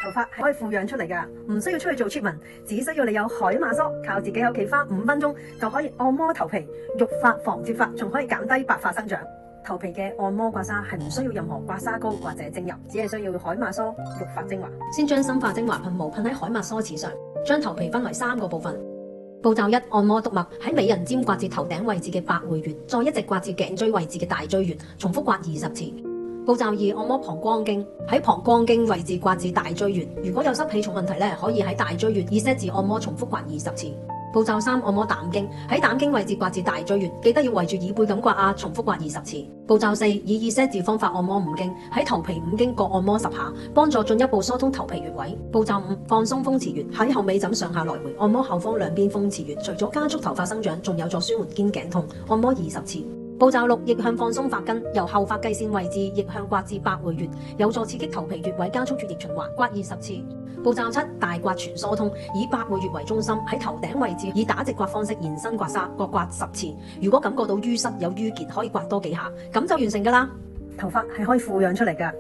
頭髮係可以富養出嚟㗎，唔需要出去做 treatment，只需要你有海馬梳，靠自己喺屋企花5分鐘就可以按摩頭皮、育髮、防脫髮，仲可以減低白髮生長。頭皮嘅按摩刮痧係唔需要任何刮痧膏或者精油，只係需要海馬梳、育髮精華。先將深化精華噴霧噴喺海馬梳齒上，將頭皮分為3個部分。步驟1：按摩督脈，喺美人尖刮至頭頂位置嘅百會穴，再一直刮至頸椎位置嘅大椎穴，重複刮20次。步驟2：按摩膀胱經，喺膀胱經位置刮至大椎穴，如果有濕氣重問題咧，可以喺大椎穴以 set 字按摩，重複刮20次。步驟3：按摩膽經，喺膽經位置刮至大椎穴，記得要圍住耳背咁刮啊，重複刮20次。步驟4：以 set 字方法按摩5經，喺頭皮5經各按摩10下，幫助進一步疏通頭皮穴位。步驟5：放鬆風池穴，喺後尾枕上下來回按摩後方兩邊風池穴，除咗加速頭髮生長，仲有助舒緩肩頸痛，按摩20次。步驟6：逆向放鬆髮根，由後髮際線位置逆向刮至百會穴，有助刺激頭皮穴位，加速血液循環，刮20次。步驟7：大刮全疏通，以百會穴為中心，喺頭頂位置以打直刮方式延伸刮痧，各刮10次。如果感覺到淤塞有淤結，可以刮多幾下，咁就完成㗎啦。頭髮係可以富養出嚟㗎。